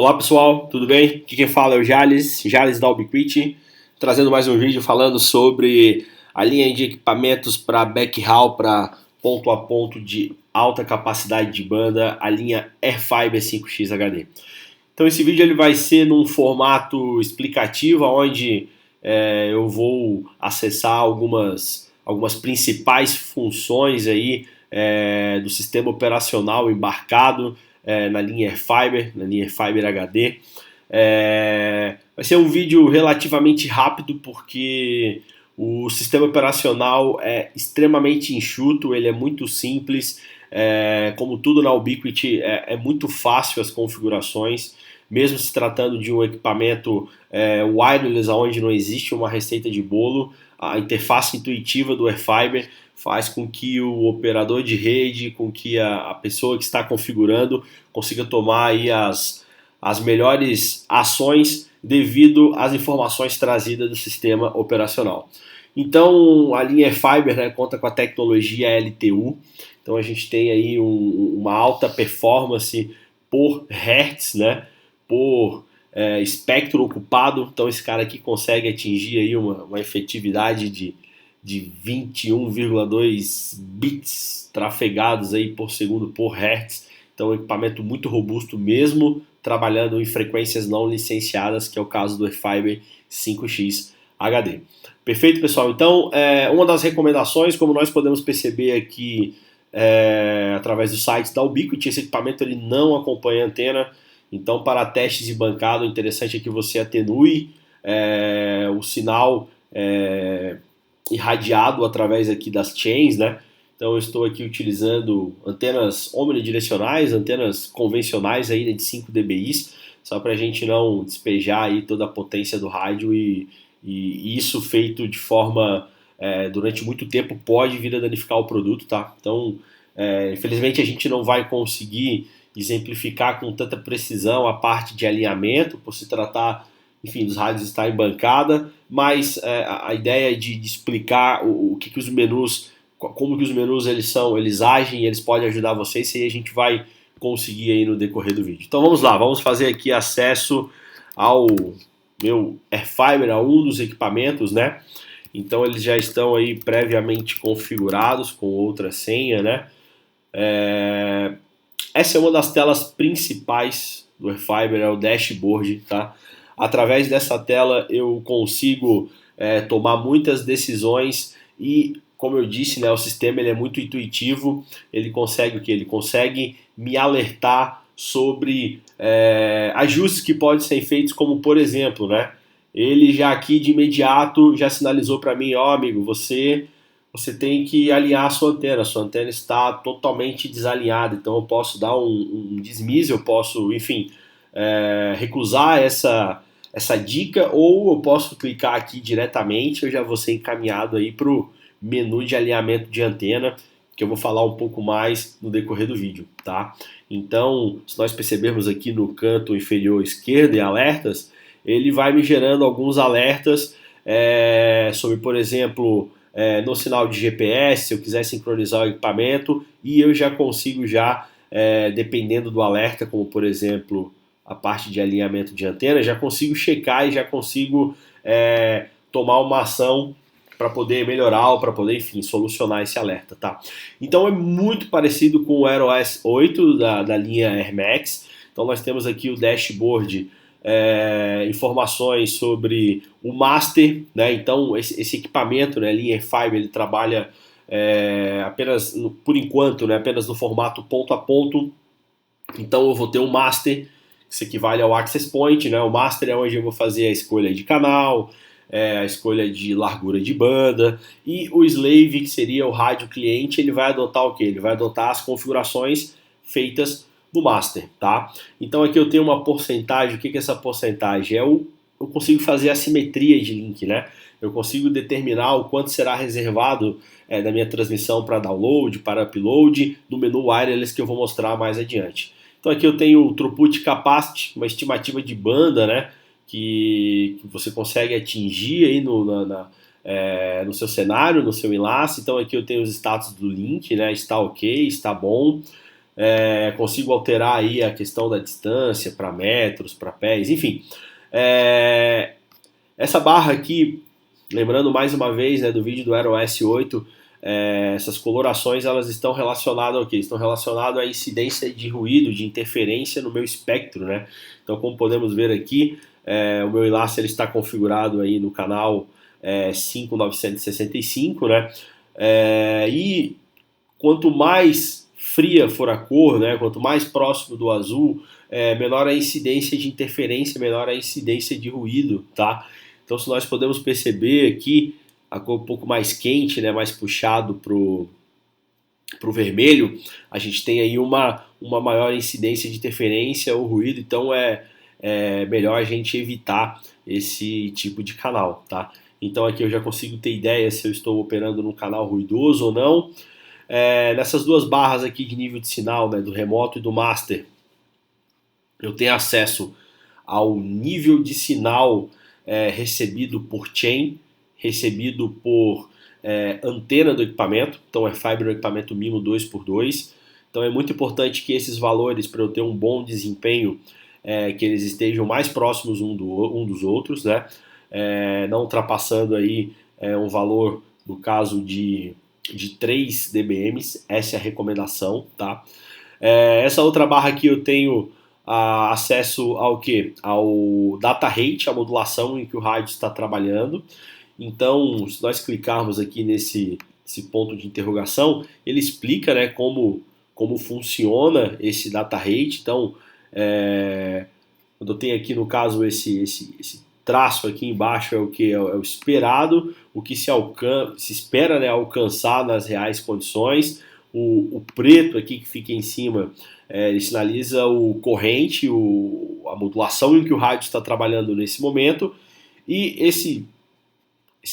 Olá pessoal, tudo bem? Aqui quem fala é o Jales da Ubiquiti, trazendo mais um vídeo falando sobre a linha de equipamentos para backhaul, para ponto a ponto de alta capacidade de banda, a linha Airfiber 5X HD. Então esse vídeo ele vai ser num formato explicativo, onde eu vou acessar algumas principais funções aí do sistema operacional embarcado na linha Airfiber HD. Vai ser um vídeo relativamente rápido porque o sistema operacional é extremamente enxuto, ele é muito simples, como tudo na Ubiquiti é muito fácil as configurações, mesmo se tratando de um equipamento wireless, onde não existe uma receita de bolo. A interface intuitiva do Airfiber faz com que o operador de rede, com que a pessoa que está configurando consiga tomar aí as melhores ações devido às informações trazidas do sistema operacional. Então a linha Airfiber, né, conta com a tecnologia LTU, então a gente tem aí uma alta performance por hertz, né, por espectro ocupado. Então esse cara aqui consegue atingir aí uma efetividade de 21,2 bits trafegados aí por segundo por hertz. Então é um equipamento muito robusto mesmo trabalhando em frequências não licenciadas, que é o caso do Airfiber 5X HD. Perfeito, pessoal? Então, uma das recomendações, como nós podemos perceber aqui através do site da Ubiquiti, esse equipamento ele não acompanha antena. Então, para testes de bancada, o interessante é que você atenue o sinal irradiado através aqui das chains, né? Então eu estou aqui utilizando antenas omnidirecionais, antenas convencionais aí de 5 dBi, só para a gente não despejar aí toda a potência do rádio e isso feito de forma durante muito tempo pode vir a danificar o produto, tá? Então infelizmente a gente não vai conseguir exemplificar com tanta precisão a parte de alinhamento, por se tratar, enfim, dos rádios estar em bancada, mas a ideia de explicar o que os menus, como que os menus eles agem e eles podem ajudar vocês, isso aí a gente vai conseguir aí no decorrer do vídeo. Então vamos lá, vamos fazer aqui acesso ao meu Airfiber, a um dos equipamentos, né? Então eles já estão aí previamente configurados com outra senha, né? Essa é uma das telas principais do Airfiber, é o dashboard, tá? Através dessa tela eu consigo tomar muitas decisões e, como eu disse, né, o sistema ele é muito intuitivo. Ele consegue o que? Ele consegue me alertar sobre ajustes que podem ser feitos, como por exemplo, né, ele já aqui de imediato já sinalizou para mim, ó amigo, você tem que alinhar a sua antena está totalmente desalinhada, então eu posso dar um desmise, eu posso, enfim, recusar essa dica, ou eu posso clicar aqui diretamente, eu já vou ser encaminhado aí para o menu de alinhamento de antena, que eu vou falar um pouco mais no decorrer do vídeo, tá? Então, se nós percebermos aqui no canto inferior esquerdo em alertas, ele vai me gerando alguns alertas sobre, por exemplo, no sinal de GPS, se eu quiser sincronizar o equipamento, e eu já consigo dependendo do alerta, como por exemplo a parte de alinhamento de antena, já consigo checar e já consigo tomar uma ação para poder melhorar ou para poder, enfim, solucionar esse alerta, tá? Então é muito parecido com o AirOS 8 da linha Air Max. Então nós temos aqui o dashboard, informações sobre o master, né? Então esse equipamento, né, a linha Airfiber, ele trabalha apenas, por enquanto, né, apenas no formato ponto a ponto. Então eu vou ter um master, que se equivale ao access point, né? O master é onde eu vou fazer a escolha de canal, a escolha de largura de banda, e o slave, que seria o rádio cliente, ele vai adotar o quê? Ele vai adotar as configurações feitas no master, tá? Então aqui eu tenho uma porcentagem. O que é essa porcentagem? Eu consigo fazer a simetria de link, né? Eu consigo determinar o quanto será reservado da minha transmissão para download, para upload, no menu wireless que eu vou mostrar mais adiante. Então aqui eu tenho o throughput capacity, uma estimativa de banda, né, que você consegue atingir aí no seu cenário, no seu enlace. Então aqui eu tenho os status do link, né, está ok, está bom. consigo alterar aí a questão da distância para metros, para pés, enfim. É, essa barra aqui, lembrando mais uma vez, né, do vídeo do Aero S8, essas colorações elas estão relacionadas ao quê? Estão relacionadas à incidência de ruído, de interferência no meu espectro, né? Então, como podemos ver aqui, o meu enlace ele está configurado aí no canal 5965, né? E quanto mais fria for a cor, né? Quanto mais próximo do azul, menor a incidência de interferência, menor a incidência de ruído, tá? Então, se nós podemos perceber aqui, a cor um pouco mais quente, né, mais puxado pro vermelho, a gente tem aí uma maior incidência de interferência ou ruído, então é melhor a gente evitar esse tipo de canal, tá? Então aqui eu já consigo ter ideia se eu estou operando num canal ruidoso ou não. Nessas duas barras aqui de nível de sinal, né, do remoto e do master, eu tenho acesso ao nível de sinal recebido por chain, recebido por antena do equipamento, então é fiber do equipamento MIMO 2x2, então é muito importante que esses valores, para eu ter um bom desempenho, que eles estejam mais próximos um dos outros, né? Não ultrapassando aí um valor, no caso de 3 dBm, essa é a recomendação, tá? Essa outra barra aqui eu tenho acesso ao que? Ao data rate, a modulação em que o rádio está trabalhando. Então, se nós clicarmos aqui nesse ponto de interrogação, ele explica, né, como funciona esse data rate. Então, quando eu tenho aqui no caso esse traço aqui embaixo é o que é o esperado, o que se espera, né, alcançar nas reais condições. O preto aqui que fica em cima, ele sinaliza o corrente, a modulação em que o rádio está trabalhando nesse momento, e esse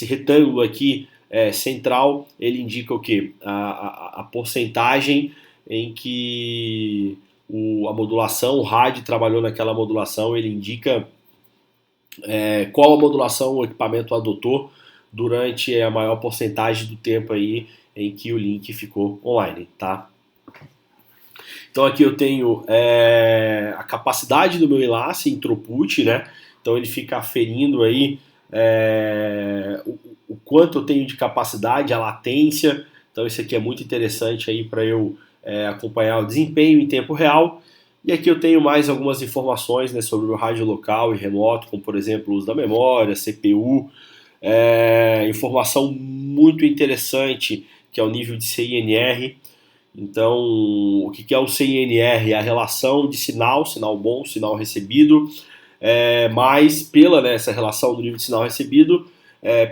retângulo aqui central, ele indica o que? A porcentagem em que a modulação, o rádio trabalhou naquela modulação, ele indica qual a modulação o equipamento adotou durante a maior porcentagem do tempo aí em que o link ficou online, tá? Então aqui eu tenho a capacidade do meu enlace em throughput, né? Então ele fica aferindo aí o quanto eu tenho de capacidade, a latência. Então isso aqui é muito interessante aí para eu acompanhar o desempenho em tempo real. E aqui eu tenho mais algumas informações, né, sobre o rádio local e remoto, como por exemplo o uso da memória, CPU, informação muito interessante que é o nível de CINR. Então, o que é o CINR? É a relação de sinal bom, sinal recebido, mais pela essa relação do nível de sinal recebido,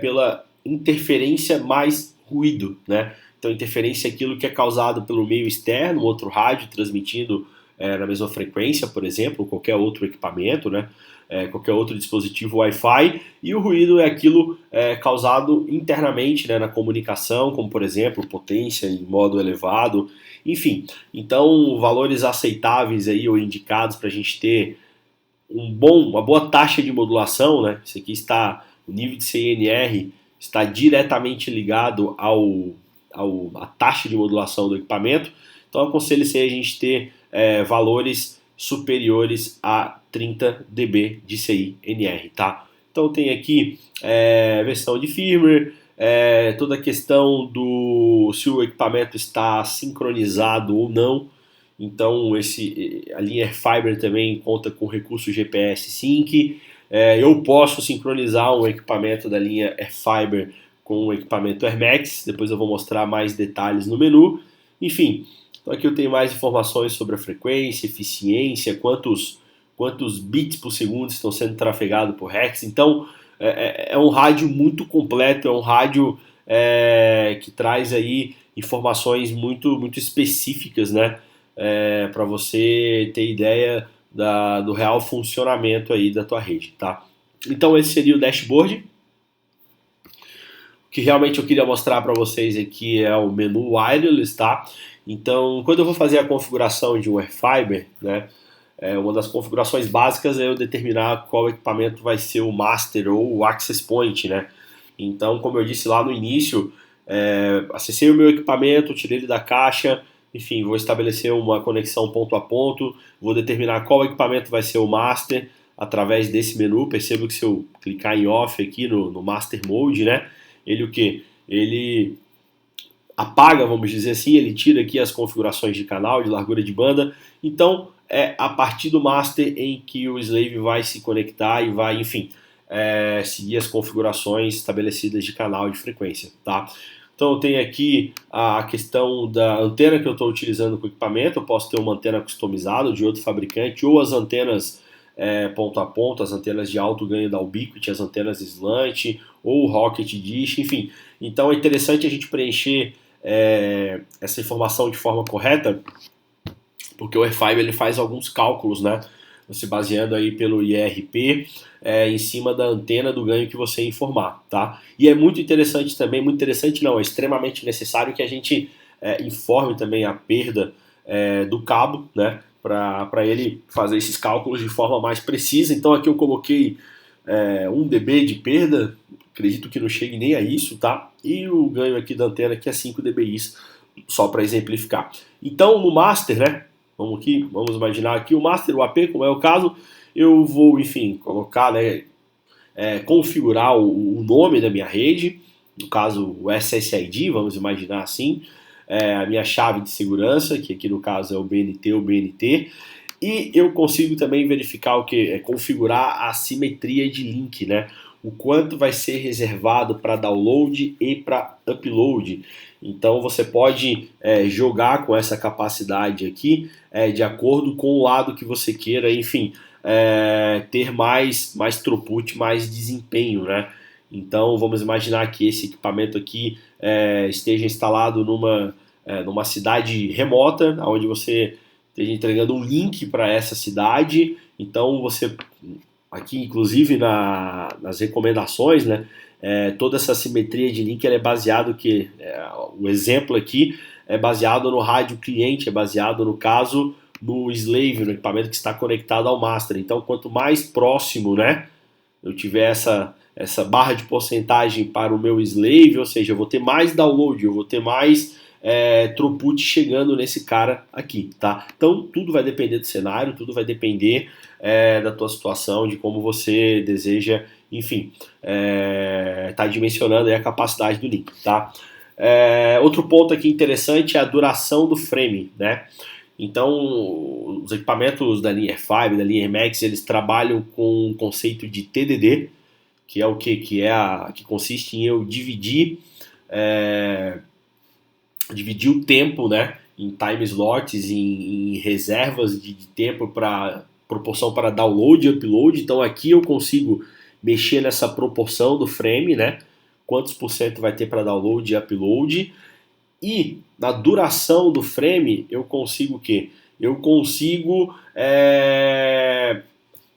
pela interferência mais ruído, né? Então, interferência é aquilo que é causado pelo meio externo, outro rádio transmitindo na mesma frequência, por exemplo, ou qualquer outro equipamento, né? Qualquer outro dispositivo Wi-Fi, e o ruído é aquilo causado internamente, né, na comunicação, como por exemplo potência em modo elevado, enfim. Então valores aceitáveis aí ou indicados para a gente ter uma boa taxa de modulação, né? Isso aqui o nível de CNR está diretamente ligado à taxa de modulação do equipamento. Então aconselho a gente ter valores superiores a 30 dB de CINR, tá? Então tem aqui versão de firmware, toda a questão do se o equipamento está sincronizado ou não. Então a linha AirFiber também conta com recurso GPS Sync. Eu posso sincronizar um equipamento da linha AirFiber com o equipamento AirMax, depois eu vou mostrar mais detalhes no menu. Enfim, então aqui eu tenho mais informações sobre a frequência, eficiência, quantos bits por segundo estão sendo trafegados por hertz. Então é um rádio muito completo, é um rádio que traz aí informações muito, muito específicas, né, para você ter ideia do real funcionamento aí da tua rede, tá? Então esse seria o dashboard. O que realmente eu queria mostrar para vocês aqui é o menu wireless, tá? Então, quando eu vou fazer a configuração de um AirFiber, né, uma das configurações básicas é eu determinar qual equipamento vai ser o master ou o access point, né? Então, como eu disse lá no início, acessei o meu equipamento, tirei ele da caixa, enfim, vou estabelecer uma conexão ponto a ponto, vou determinar qual equipamento vai ser o master através desse menu. Perceba que se eu clicar em off aqui no Master Mode, né, ele o que? Ele apaga, vamos dizer assim, ele tira aqui as configurações de canal, de largura de banda. Então, é a partir do master em que o slave vai se conectar e vai, enfim, seguir as configurações estabelecidas de canal e de frequência, tá? Então eu tenho aqui a questão da antena que eu estou utilizando com o equipamento. Eu posso ter uma antena customizada de outro fabricante, ou as antenas ponto a ponto, as antenas de alto ganho da Ubiquiti, as antenas slant, ou Rocket Dish, enfim. Então é interessante a gente preencher essa informação de forma correta, porque o Airfiber ele faz alguns cálculos, né? Se baseando aí pelo IRP, em cima da antena do ganho que você informar, tá? E é muito interessante também, muito interessante não, é extremamente necessário que a gente informe também a perda do cabo, né? Para ele fazer esses cálculos de forma mais precisa. Então aqui eu coloquei 1 dB de perda, acredito que não chegue nem a isso, tá? E o ganho aqui da antena que é 5 dBi, só para exemplificar. Então no master, né? Vamos imaginar aqui o master, o AP, como é o caso, eu vou, enfim, colocar, né, configurar o nome da minha rede, no caso o SSID, vamos imaginar assim, a minha chave de segurança, que aqui no caso é o BNT ou BNT, e eu consigo também verificar o que? Configurar a simetria de link, né? O quanto vai ser reservado para download e para upload. Então você pode jogar com essa capacidade aqui de acordo com o lado que você queira, enfim, ter mais throughput, mais desempenho, né? Então vamos imaginar que esse equipamento aqui esteja instalado numa cidade remota, onde você esteja entregando um link para essa cidade. Então você aqui, inclusive nas recomendações, né? Toda essa simetria de link ela é baseado que o exemplo aqui é baseado no rádio cliente, é baseado no caso no slave, no equipamento que está conectado ao master. Então quanto mais próximo, né, eu tiver essa barra de porcentagem para o meu slave, ou seja, eu vou ter mais download, eu vou ter mais throughput chegando nesse cara aqui, tá? Então tudo vai depender do cenário, tudo vai depender da tua situação, de como você deseja, enfim, tá dimensionando aí a capacidade do link, tá? Outro ponto aqui interessante é a duração do frame, né? Então, os equipamentos da linha Airfiber, da linha Airmax, eles trabalham com o conceito de TDD, que é o quê? Que consiste em eu dividir o tempo, né, em time slots, em reservas de tempo para proporção para download e upload. Então aqui eu consigo mexer nessa proporção do frame, né, quantos por cento vai ter para download e upload. E na duração do frame eu consigo o quê? Eu consigo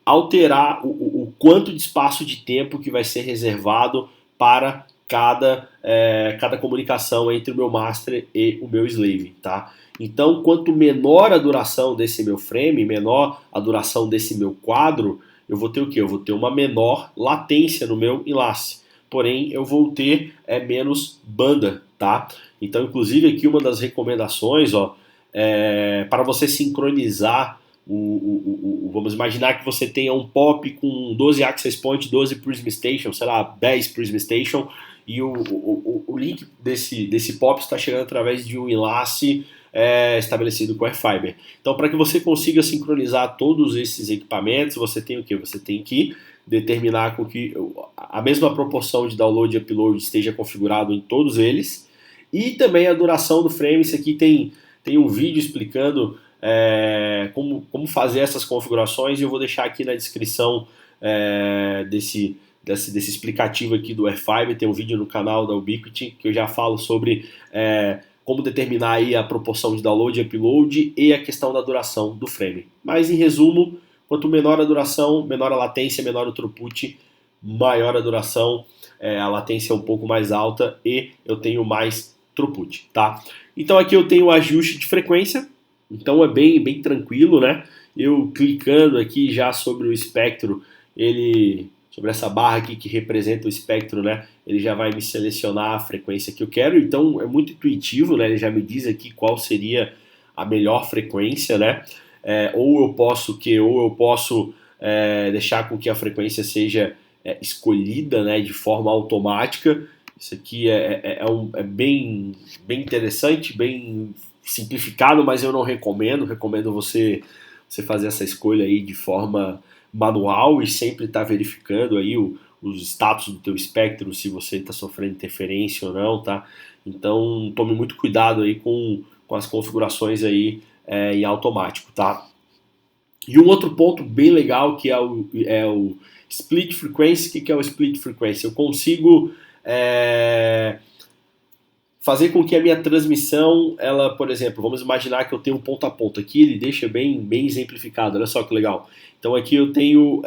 alterar o quanto de espaço de tempo que vai ser reservado para cada comunicação entre o meu master e o meu slave, tá? Então, quanto menor a duração desse meu frame, menor a duração desse meu quadro, eu vou ter o quê? Eu vou ter uma menor latência no meu enlace. Porém, eu vou ter menos banda, tá? Então, inclusive, aqui uma das recomendações, para você sincronizar vamos imaginar que você tenha um POP com 12 Access Point, 12 Prism Station, sei lá, 10 Prism Station, e o link desse POP está chegando através de um enlace estabelecido com Airfiber. Então, para que você consiga sincronizar todos esses equipamentos, você tem o quê? Você tem que determinar com que a mesma proporção de download e upload esteja configurado em todos eles, e também a duração do frame. Isso aqui tem um vídeo explicando como fazer essas configurações, e eu vou deixar aqui na descrição desse explicativo aqui do Airfiber. Tem um vídeo no canal da Ubiquiti que eu já falo sobre como determinar aí a proporção de download e upload e a questão da duração do frame. Mas em resumo, quanto menor a duração, menor a latência, menor o throughput, maior a duração, a latência é um pouco mais alta e eu tenho mais throughput, tá? Então aqui eu tenho o ajuste de frequência. Então é bem tranquilo, né? Eu clicando aqui já sobre o espectro, ele sobre essa barra aqui que representa o espectro, né? Ele já vai me selecionar a frequência que eu quero, então é muito intuitivo, né? Ele já me diz aqui qual seria a melhor frequência, né? Ou eu posso deixar com que a frequência seja escolhida, né, de forma automática. Isso aqui é bem interessante, bem simplificado, mas eu não recomendo. Recomendo você fazer essa escolha aí de forma manual e sempre estar verificando aí os status do teu espectro, se você está sofrendo interferência ou não, tá? Então tome muito cuidado aí com as configurações aí em automático, tá? E um outro ponto bem legal que é o split frequency. O que é o split frequency? Eu consigo fazer com que a minha transmissão, ela, por exemplo, vamos imaginar que eu tenho um ponto a ponto aqui, ele deixa bem exemplificado, olha só que legal. Então aqui eu tenho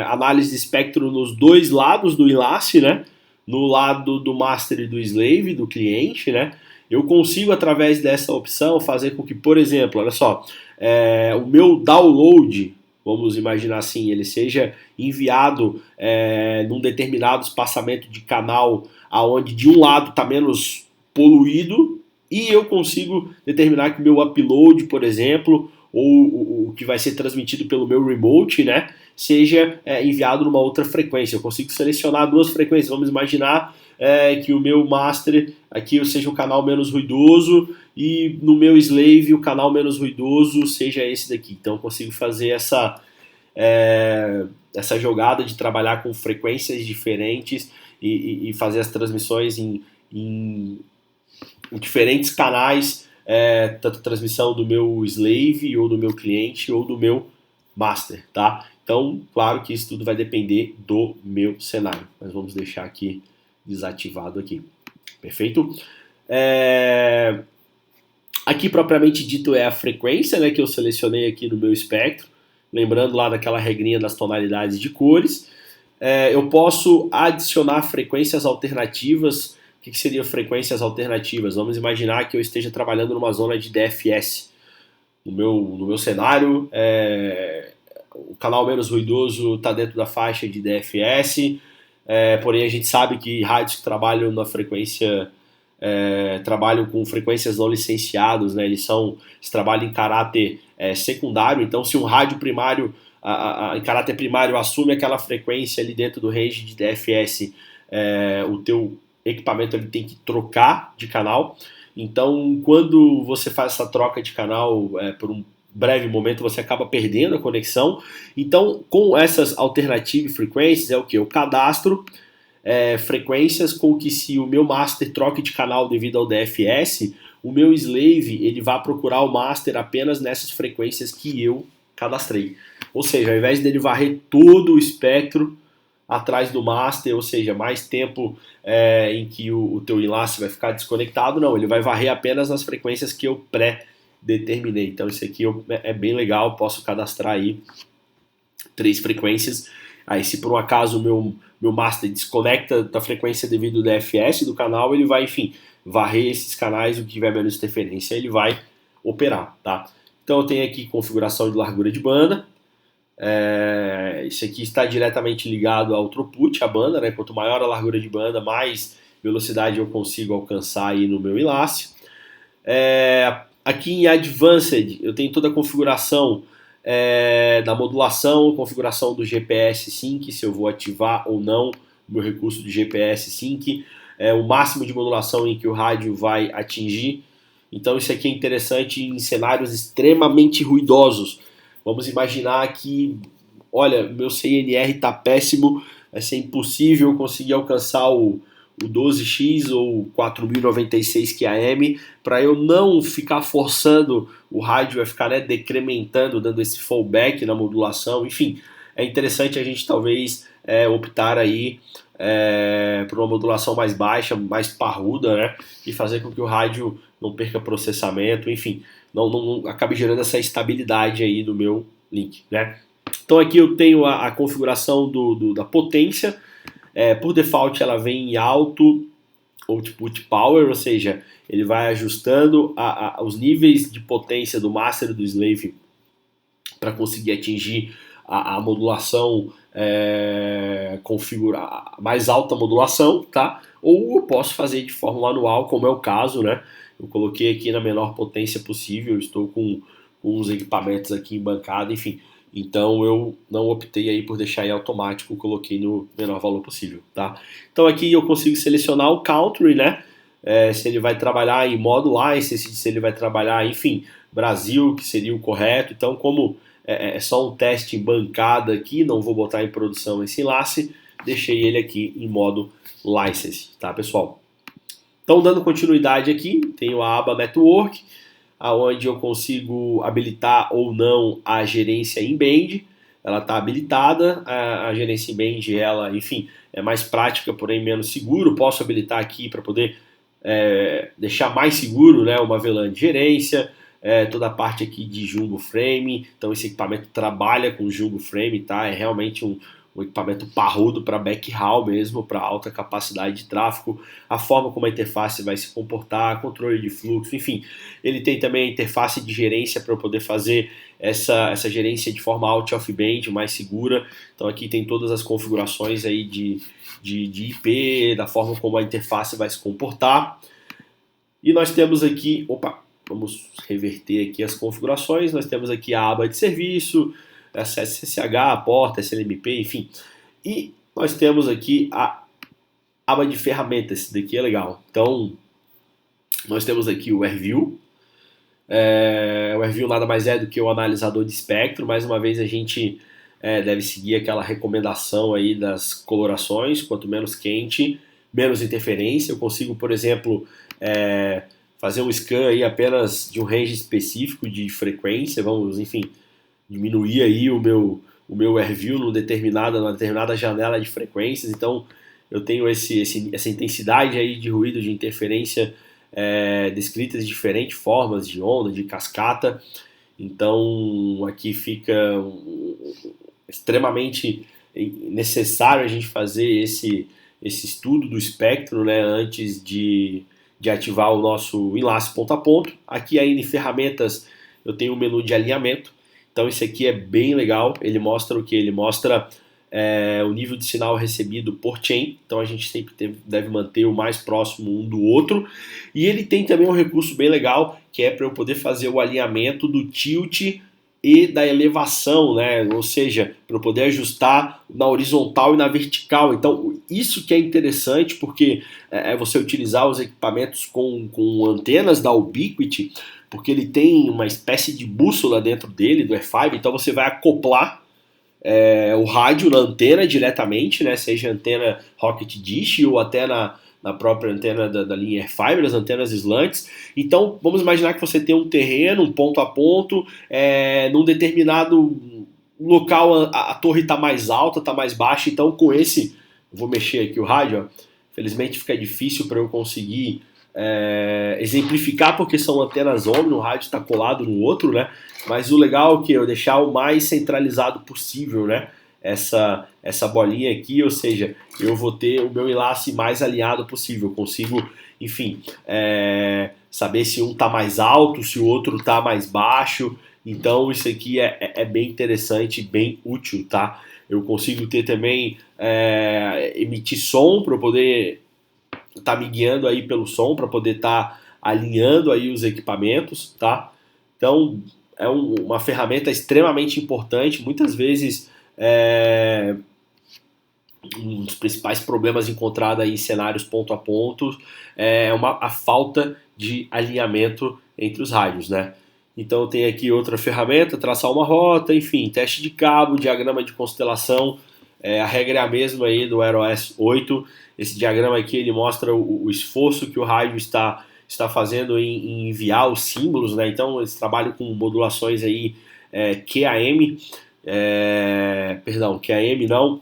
análise de espectro nos dois lados do enlace, né? No lado do master e do slave, do cliente, né? Eu consigo, através dessa opção, fazer com que, por exemplo, olha só, o meu download, vamos imaginar assim, ele seja enviado num determinado espaçamento de canal aonde de um lado está menos poluído, e eu consigo determinar que o meu upload, por exemplo, ou o que vai ser transmitido pelo meu remote, né, seja enviado numa outra frequência. Eu consigo selecionar duas frequências. Vamos imaginar que o meu master aqui seja o canal menos ruidoso e no meu slave o canal menos ruidoso seja esse daqui. Então eu consigo fazer essa jogada de trabalhar com frequências diferentes e fazer as transmissões em diferentes canais, tanto transmissão do meu slave, ou do meu cliente, ou do meu master, tá? Então, claro que isso tudo vai depender do meu cenário, mas vamos deixar aqui desativado aqui, perfeito? Aqui propriamente dito é a frequência, né, que eu selecionei aqui no meu espectro, lembrando lá daquela regrinha das tonalidades de cores. Eu posso adicionar frequências alternativas. O que seriam frequências alternativas? Vamos imaginar que eu esteja trabalhando numa zona de DFS. No meu cenário, o canal menos ruidoso está dentro da faixa de DFS, porém a gente sabe que rádios que trabalham na frequência, trabalham com frequências não licenciadas, né? Eles trabalham em caráter secundário. Então, se um rádio primário em caráter primário assume aquela frequência ali dentro do range de DFS, o teu equipamento ele tem que trocar de canal. Então, quando você faz essa troca de canal por um breve momento, você acaba perdendo a conexão. Então, com essas alternative frequências, é o que? Eu cadastro frequências com que, se o meu master troque de canal devido ao DFS, o meu slave ele vai procurar o master apenas nessas frequências que eu cadastrei. Ou seja, ao invés dele varrer todo o espectro atrás do master, ou seja, mais tempo em que o teu enlace vai ficar desconectado, não, ele vai varrer apenas nas frequências que eu pré-determinei. Então isso aqui é bem legal, posso cadastrar aí 3 frequências. Aí se por um acaso o meu master desconecta da frequência devido ao DFS do canal, ele vai, enfim, varrer esses canais, o que tiver menos interferência, ele vai operar, tá? Então eu tenho aqui configuração de largura de banda. Isso aqui está diretamente ligado ao throughput, a banda, né? Quanto maior a largura de banda, mais velocidade eu consigo alcançar aí no meu enlace. Aqui em Advanced eu tenho toda a configuração da modulação, configuração do GPS Sync, se eu vou ativar ou não o meu recurso de GPS Sync, o máximo de modulação em que o rádio vai atingir. Então isso aqui é interessante em cenários extremamente ruidosos. Vamos imaginar que, olha, meu CNR está péssimo, vai ser impossível conseguir alcançar o 12x ou 4096 QAM, para eu não ficar forçando o rádio a ficar decrementando, dando esse fallback na modulação. Enfim, é interessante a gente talvez optar aí por uma modulação mais baixa, mais parruda, né, e fazer com que o rádio não perca processamento, enfim, não acabe gerando essa estabilidade aí do meu link, né? Então aqui eu tenho a configuração da potência. Por default ela vem em alto output power, ou seja, ele vai ajustando os níveis de potência do master e do slave para conseguir atingir a modulação, configurar mais alta modulação, tá? Ou eu posso fazer de forma manual, como é o caso, né? Eu coloquei aqui na menor potência possível, estou com os equipamentos aqui em bancada, enfim. Então eu não optei aí por deixar em automático, coloquei no menor valor possível, tá? Então aqui eu consigo selecionar o country, né? Se ele vai trabalhar em modo license, se ele vai trabalhar, enfim, Brasil, que seria o correto. Então, como é só um teste em bancada aqui, não vou botar em produção esse enlace, deixei ele aqui em modo license, tá, pessoal? Então, dando continuidade aqui, tenho a aba Network, onde eu consigo habilitar ou não a gerência em band. Ela está habilitada, a gerência em band, ela, enfim, é mais prática, porém menos seguro. Posso habilitar aqui para poder deixar mais seguro, né, uma VLAN de gerência, toda a parte aqui de Jumbo Frame. Então esse equipamento trabalha com Jumbo Frame, tá? É realmente um equipamento parrudo para backhaul mesmo, para alta capacidade de tráfego, a forma como a interface vai se comportar, controle de fluxo, enfim. Ele tem também a interface de gerência para eu poder fazer essa gerência de forma out-of-band, mais segura. Então aqui tem todas as configurações aí de IP, da forma como a interface vai se comportar. E nós temos aqui, vamos reverter aqui as configurações, nós temos aqui a aba de serviço, acesso SSH, porta, SLMP, enfim. E nós temos aqui a aba de ferramentas, esse daqui é legal. Então, nós temos aqui o AirView. O AirView nada mais é do que o analisador de espectro. Mais uma vez a gente deve seguir aquela recomendação aí das colorações, quanto menos quente, menos interferência. Eu consigo, por exemplo, fazer um scan aí apenas de um range específico de frequência, enfim, diminuir aí o meu AirView numa determinada janela de frequências. Então eu tenho essa intensidade aí de ruído, de interferência descritas de diferentes formas, de onda, de cascata. Então aqui fica extremamente necessário a gente fazer esse estudo do espectro, né, antes de ativar o nosso enlace ponto a ponto. Aqui ainda em ferramentas eu tenho um menu de alinhamento. Então esse aqui é bem legal, ele mostra o que? Ele mostra o nível de sinal recebido por chain, então a gente sempre deve manter o mais próximo um do outro. E ele tem também um recurso bem legal, que é para eu poder fazer o alinhamento do tilt e da elevação, né? Ou seja, para eu poder ajustar na horizontal e na vertical. Então isso que é interessante, porque é você utilizar os equipamentos com antenas da Ubiquiti, porque ele tem uma espécie de bússola dentro dele, do Air5, então você vai acoplar o rádio na antena diretamente, né, seja antena Rocket Dish ou até na própria antena da linha Airfiber, as antenas slants. Então vamos imaginar que você tem um terreno, um ponto a ponto, num determinado local a torre está mais alta, está mais baixa. Então com esse, vou mexer aqui o rádio, ó. Felizmente fica difícil para eu conseguir exemplificar, porque são antenas Omni, o rádio está colado no outro, né? Mas o legal é que eu deixar o mais centralizado possível, né? Essa bolinha aqui, ou seja, eu vou ter o meu enlace mais alinhado possível. Eu consigo, enfim, saber se um está mais alto, se o outro está mais baixo. Então isso aqui é bem interessante, bem útil, tá? Eu consigo ter também emitir som para eu poder tá me guiando aí pelo som, para poder estar alinhando aí os equipamentos, tá? Então é uma ferramenta extremamente importante. Muitas vezes um dos principais problemas encontrados aí em cenários ponto a ponto é a falta de alinhamento entre os rádios, né? Então tem aqui outra ferramenta, traçar uma rota, enfim, teste de cabo, diagrama de constelação. A regra é a mesma aí do AirOS 8. Esse diagrama aqui ele mostra o esforço que o rádio está fazendo em enviar os símbolos, né? Então eles trabalham com modulações aí QAM, QAM não,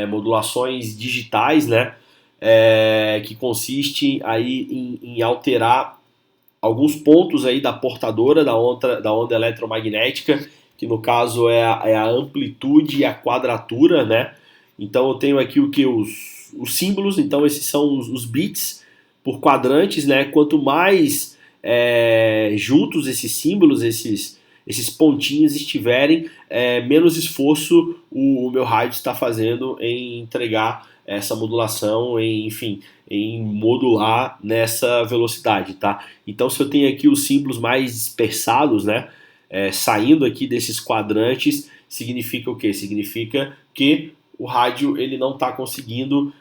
modulações digitais, né? Que consiste aí em alterar alguns pontos aí da portadora da onda eletromagnética, que no caso é a amplitude e a quadratura, né? Então eu tenho aqui os símbolos, então esses são os bits por quadrantes, né? Quanto mais juntos esses símbolos, esses esses pontinhos estiverem, menos esforço o meu rádio está fazendo em entregar essa modulação, enfim, em modular nessa velocidade, tá? Então, se eu tenho aqui os símbolos mais dispersados, né, saindo aqui desses quadrantes, significa o quê? Significa que o rádio ele não está conseguindo,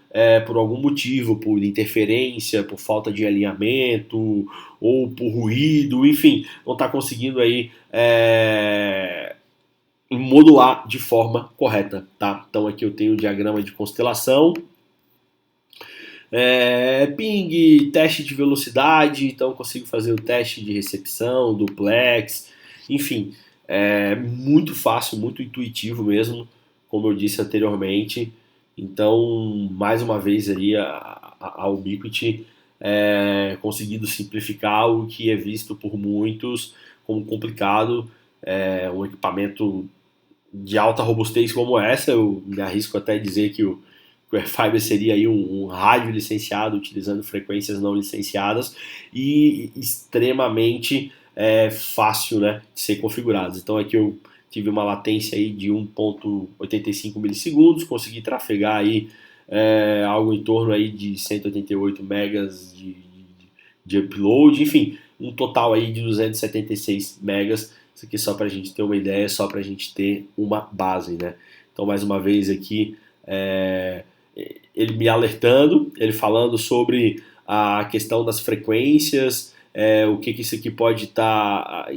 por algum motivo, por interferência, por falta de alinhamento ou por ruído, enfim, não está conseguindo aí modular de forma correta, tá? Então aqui eu tenho o diagrama de constelação, ping, teste de velocidade, então consigo fazer o teste de recepção, duplex, enfim, muito fácil, muito intuitivo mesmo, como eu disse anteriormente. Então, mais uma vez aí a Ubiquiti conseguindo simplificar o que é visto por muitos como complicado, um equipamento de alta robustez como essa. Eu me arrisco até a dizer que o AirFiber seria aí um rádio licenciado utilizando frequências não licenciadas e extremamente fácil, né, de ser configurado. Então aqui eu tive uma latência aí de 1.85 milissegundos, consegui trafegar aí algo em torno aí de 188 megas de upload, enfim, um total aí de 276 megas. Isso aqui só para a gente ter uma ideia, só para a gente ter uma base, né? Então, mais uma vez aqui, ele me alertando, ele falando sobre a questão das frequências, o que isso aqui pode estar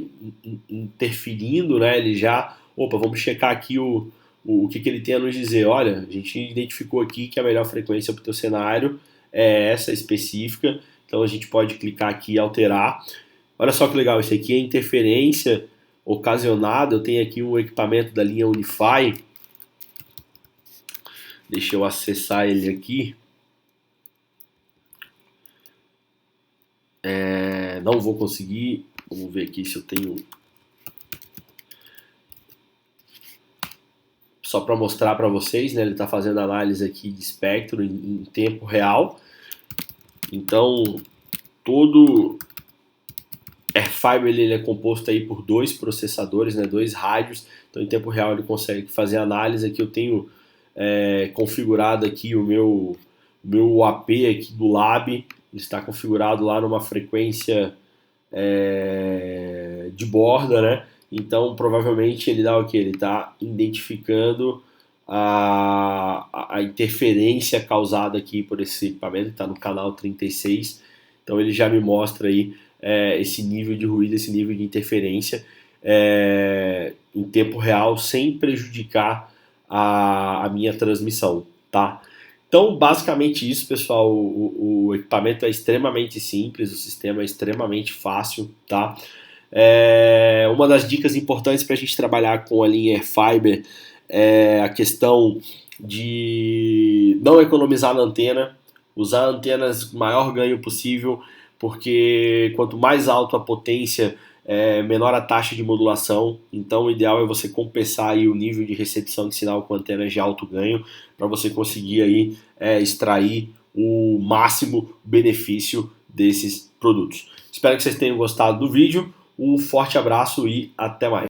interferindo, né? Ele já, vamos checar aqui o que ele tem a nos dizer. Olha, a gente identificou aqui que a melhor frequência para o teu cenário é essa específica, então a gente pode clicar aqui e alterar. Olha só que legal, isso aqui é interferência ocasionada. Eu tenho aqui um equipamento da linha Unify, deixa eu acessar ele aqui. Não vou conseguir, vamos ver aqui se eu tenho, só para mostrar para vocês, né? Ele está fazendo análise aqui de espectro em tempo real. Então todo AirFiber ele é composto aí por 2 processadores, né, 2 rádios. Então em tempo real ele consegue fazer análise. Aqui eu tenho configurado aqui o meu UAP aqui do Lab. Ele está configurado lá numa frequência de borda, né? Então provavelmente ele dá o que? Ele está identificando a interferência causada aqui por esse equipamento, está no canal 36. Então ele já me mostra aí esse nível de ruído, esse nível de interferência em tempo real, sem prejudicar a minha transmissão, tá? Então, basicamente isso, pessoal. O equipamento é extremamente simples, o sistema é extremamente fácil, tá? Uma das dicas importantes para a gente trabalhar com a linha AirFiber é a questão de não economizar na antena, usar antenas com maior ganho possível, porque quanto mais alto a potência, menor a taxa de modulação. Então o ideal é você compensar aí o nível de recepção de sinal com antenas de alto ganho, para você conseguir aí extrair o máximo benefício desses produtos. Espero que vocês tenham gostado do vídeo, um forte abraço e até mais.